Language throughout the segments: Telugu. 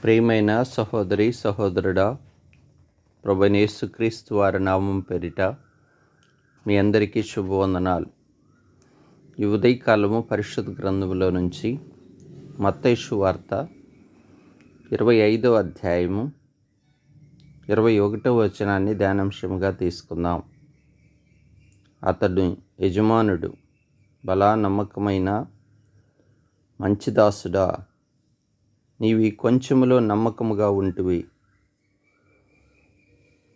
ప్రియమైన సహోదరి సహోదరుడా, ప్రభువైన యేసుక్రీస్తు వారి నామం పేరిట మీ అందరికీ శుభవందనాలు. ఈ ఉదయకాలము పరిశుద్ధ గ్రంథంలో నుంచి మత్తయి సువార్త 25వ అధ్యాయము 21వ వచనాన్ని ధ్యానాంశముగా తీసుకుందాం. అతడు యజమానుడు, బలా నమ్మకమైన మంచి దాసుడా, నీవు ఈ కొంచెములో నమ్మకముగా ఉంటివి.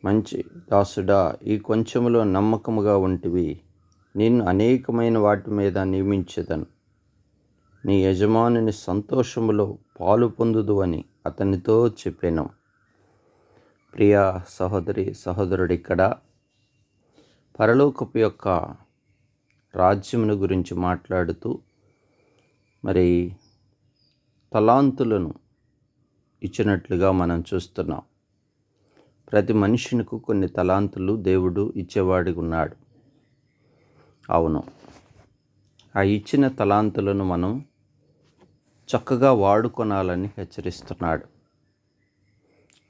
మంచి దాసుడా, ఈ కొంచెములో నమ్మకముగా ఉంటివి, నిన్ను అనేకమైన వాటి మీద నియమించెదను. నీ యజమానుని సంతోషములో పాలు పొందుదు అని అతనితో చెప్పాను. ప్రియ సహోదరి సహోదరుడు, ఇక్కడ పరలోకపు యొక్క రాజ్యమును గురించి మాట్లాడుతూ మరి తలాంతులను ఇచ్చినట్లుగా మనం చూస్తున్నాం. ప్రతి మనుషునికి కొన్ని తలాంతులు దేవుడు ఇచ్చేవాడిగా ఉన్నాడు. అవును, ఆ ఇచ్చిన తలాంతులను మనం చక్కగా వాడుకొనాలని హెచ్చరిస్తున్నాడు.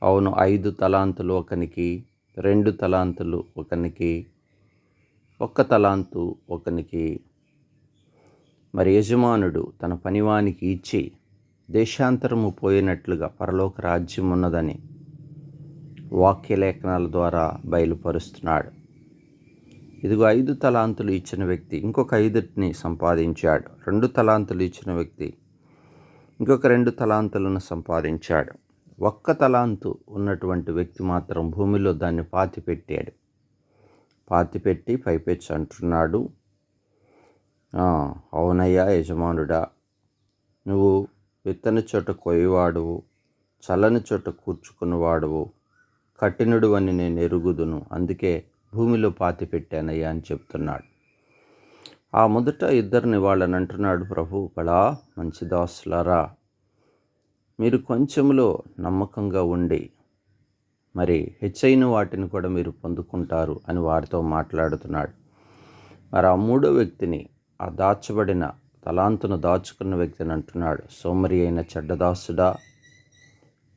అవును, 5 తలాంతులు ఒకనికి, 2 తలాంతులు ఒకనికి, 1 తలాంతు ఒకనికి. మరి యజమానుడు తన పనివానికి ఇచ్చి దేశాంతరము పోయినట్లుగా పరలోక రాజ్యం ఉన్నదని వాక్యలేఖనాల ద్వారా బయలుపరుస్తున్నాడు. ఇదిగో 5 తలాంతులు ఇచ్చిన వ్యక్తి ఇంకొక 5ని సంపాదించాడు. 2 తలాంతులు ఇచ్చిన వ్యక్తి ఇంకొక 2 తలాంతులను సంపాదించాడు. 1 తలాంతు ఉన్నటువంటి వ్యక్తి మాత్రం భూమిలో దాన్ని పాతిపెట్టాడు. పాతిపెట్టి పైపెచ్చి అంటున్నాడు, అవునయ్యా యజమానుడా, నువ్వు విత్తని చోట కోయివాడువు, చల్లని చోట కూర్చుకున్నవాడువు, కఠినుడు అని నేను ఎరుగుదును, అందుకే భూమిలో పాతిపెట్టానయ్యా అని చెప్తున్నాడు. ఆ మొదట 2 వాళ్ళని అంటున్నాడు ప్రభు, బలా మంచి దాసులారా, మీరు కొంచెంలో నమ్మకంగా ఉండి మరి హెచ్చైన వాటిని కూడా మీరు పొందుకుంటారు అని వారితో మాట్లాడుతున్నాడు. మరి ఆ 3వ వ్యక్తిని, ఆ దాచబడిన తలాంతును దాచుకున్న వ్యక్తిని అంటున్నాడు, సోమరి అయిన చెడ్డదాసుడా,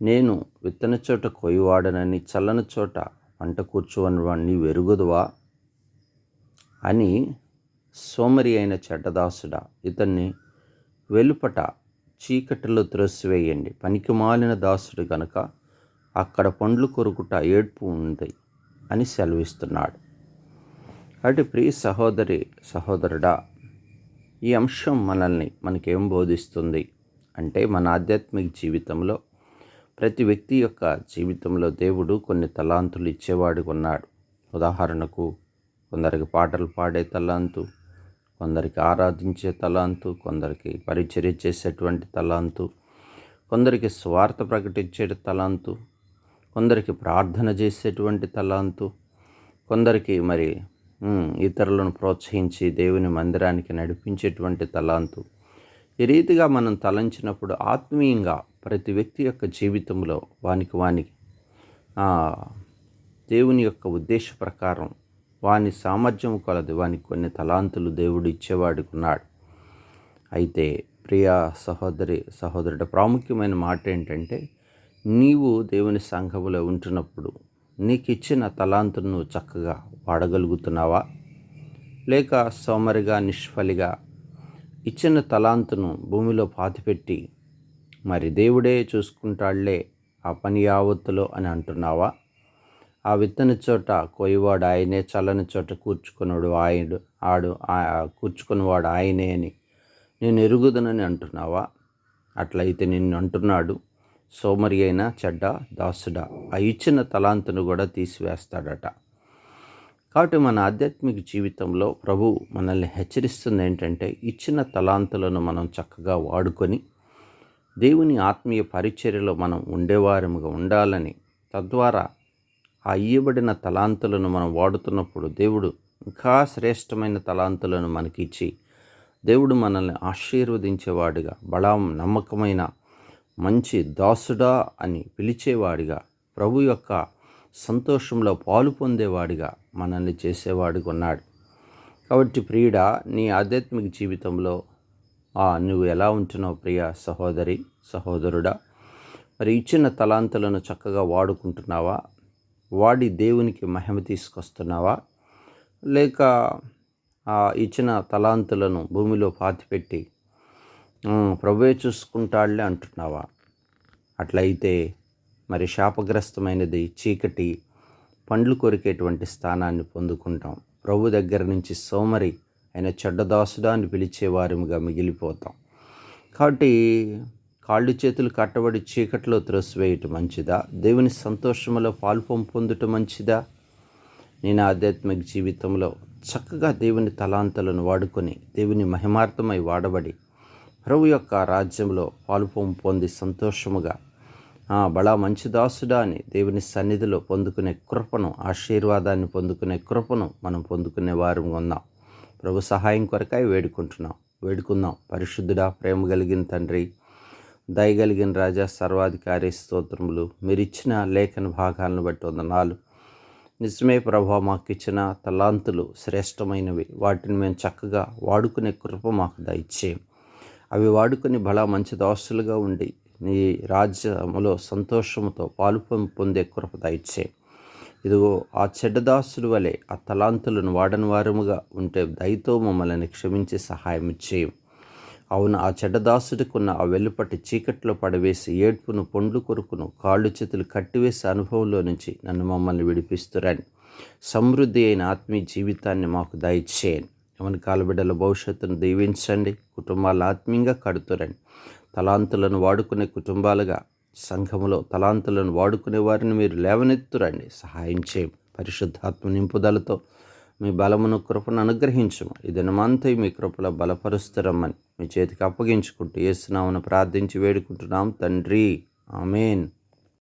నేను విత్తని చోట కొయ్యవాడనని చల్లని చోట పంట కూర్చోవని నీవు ఎరుగుదువా అని. సోమరి అయిన చెడ్డదాసుడా, ఇతన్ని వెలుపట చీకటిలో త్రోసివేయండి. పనికి మాలిన దాసుడు గనుక అక్కడ పండ్లు కొరుకుట ఏడ్పు ఉంది అని సెలవిస్తున్నాడు. కాబట్టి ప్రియ సహోదరి సహోదరుడా, ఈ అంశం మనకేం బోధిస్తుంది అంటే, మన ఆధ్యాత్మిక జీవితంలో ప్రతి వ్యక్తి యొక్క జీవితంలో దేవుడు కొన్ని తలాంతులు ఇచ్చేవాడిగా ఉన్నాడు. ఉదాహరణకు, కొందరికి పాటలు పాడే తలాంతు, కొందరికి ఆరాధించే తలాంతు, కొందరికి పరిచర్య చేసేటువంటి తలాంతు, కొందరికి స్వార్థ ప్రకటించే తలాంతు, కొందరికి ప్రార్థన చేసేటువంటి తలాంతు, కొందరికి మరి ఇతరులను ప్రోత్సహించి దేవుని మందిరానికి నడిపించేటువంటి తలాంతు. ఈ రీతిగా మనం తలంచినప్పుడు ఆత్మీయంగా ప్రతి వ్యక్తి యొక్క జీవితంలో వానికి దేవుని యొక్క ఉద్దేశ ప్రకారం వాని సామర్థ్యం కొలది వానికి కొన్ని తలాంతులు దేవుడు ఇచ్చేవాడికి ఉన్నాడు. అయితే ప్రియ సహోదరి సహోదరుడు, ప్రాముఖ్యమైన మాట ఏంటంటే, నీవు దేవుని సంఘములో ఉంటున్నప్పుడు నీకు ఇచ్చిన తలాంతును చక్కగా వాడగలుగుతున్నావా? లేక సోమరిగా నిష్ఫలిగా ఇచ్చిన తలాంతును భూమిలో పాతిపెట్టి మరి దేవుడే చూసుకుంటాడులే ఆ పని యావత్తులో అని అంటున్నావా? ఆ విత్తని చోట కోయివాడు ఆయనే, చల్లని చోట కూర్చుకున్నవాడు ఆయనే అని నేను ఎరుగుదనని అంటున్నావా? అట్లయితే నిన్ను అంటున్నాడు, సోమరి అయిన చెడ్డ దాసుడా, ఆ ఇచ్చిన తలాంతును కూడా తీసివేస్తాడట. కాబట్టి మన ఆధ్యాత్మిక జీవితంలో ప్రభు మనల్ని హెచ్చరిస్తుంది ఏంటంటే, ఇచ్చిన తలాంతులను మనం చక్కగా వాడుకొని దేవుని ఆత్మీయ పరిచర్యలో మనం ఉండేవారముగా ఉండాలని, తద్వారా ఆ ఇయ్యబడిన తలాంతులను మనం వాడుతున్నప్పుడు దేవుడు ఇంకా శ్రేష్టమైన తలాంతులను మనకిచ్చి దేవుడు మనల్ని ఆశీర్వదించేవాడిగా, బలా నమ్మకమైన మంచి దాసుడా అని పిలిచేవాడిగా, ప్రభు యొక్క సంతోషంలో పాలు పొందేవాడిగా మనల్ని చేసేవాడిగా ఉన్నాడు. కాబట్టి ప్రియుడా, నీ ఆధ్యాత్మిక జీవితంలో నువ్వు ఎలా ఉంటున్నావు ప్రియ సహోదరి సహోదరుడా? మరి ఇచ్చిన తలాంతులను చక్కగా వాడుకుంటున్నావా? వాడి దేవునికి మహిమ తీసుకొస్తున్నావా? లేక ఇచ్చిన తలాంతులను భూమిలో పాతిపెట్టి ప్రభువే చూసుకుంటాడులే అంటున్నావా? అట్లయితే మరి శాపగ్రస్తమైనది చీకటి పండ్లు కొరికేటువంటి స్థానాన్ని పొందుకుంటాం. ప్రభు దగ్గర నుంచి సోమరి ఆయన చెడ్డదాసుడా అని పిలిచేవారిగా మిగిలిపోతాం. కాబట్టి కాళ్ళు చేతులు కట్టబడి చీకట్లో త్రోసివేయటం మంచిదా? దేవుని సంతోషంలో పొందుట మంచిదా? నేను ఆధ్యాత్మిక జీవితంలో చక్కగా దేవుని తలాంతులను వాడుకొని దేవుని మహిమార్థమై వాడబడి ప్రభు యొక్క రాజ్యంలో పొంది సంతోషముగా బలా మంచి దాసుడా అని దేవుని సన్నిధిలో పొందుకునే కృపను, ఆశీర్వాదాన్ని పొందుకునే కృపను మనం పొందుకునే వారు ఉన్నాం. ప్రభు సహాయం కొరకై వేడుకుందాం. పరిశుద్ధుడా, ప్రేమ కలిగిన తండ్రి, దయగలిగిన రాజా, సర్వాధికారి స్తోత్రములు. మీరిచ్చిన లేఖన భాగాలను బట్టి వందనాలు. నిజమే ప్రభా, మాకు ఇచ్చిన తలాంతులు శ్రేష్టమైనవి. వాటిని మేము చక్కగా వాడుకునే కృప మాకు దయచేయం. అవి వాడుకొని బలా మంచి దాసులుగా ఉండి నీ రాజ్యములో సంతోషముతో పొందే కృప దయచేయం. ఇదిగో ఆ చెడ్డదాసుల వలె ఆ తలాంతులను వాడని వారముగా ఉంటే దయతో మమ్మల్ని క్షమించి సహాయం చేయం. అవును, ఆ చెడ్డదాసుడికున్న ఆ వెలుపటి చీకట్లో పడవేసి ఏడ్పును, పొండ్లు కొరుకును, కాళ్ళు చేతులు కట్టివేసే అనుభవంలో నుంచి మమ్మల్ని విడిపిస్తురని సమృద్ధి అయిన ఆత్మీయ జీవితాన్ని మాకు దయచేయండి. యవన కాల బిడ్డల భవిష్యత్తును దీవించండి. కుటుంబాలను ఆత్మీయంగా కడుతురండి. తలాంతులను వాడుకునే కుటుంబాలుగా సంఘములో తలాంతులను వాడుకునే వారిని మీరు లేవనెత్తురండి. సహాయం చేయం. పరిశుద్ధాత్మ నింపుదలతో మీ బలమును, కృపను అనుగ్రహించము. ఈ దినమంతా మీ కృపలో బలపరుస్తురమ్మని మీ చేతికి అప్పగించుకుంటూ యేసు నామమున ప్రార్థించి వేడుకుంటున్నాం తండ్రి. ఆమేన్.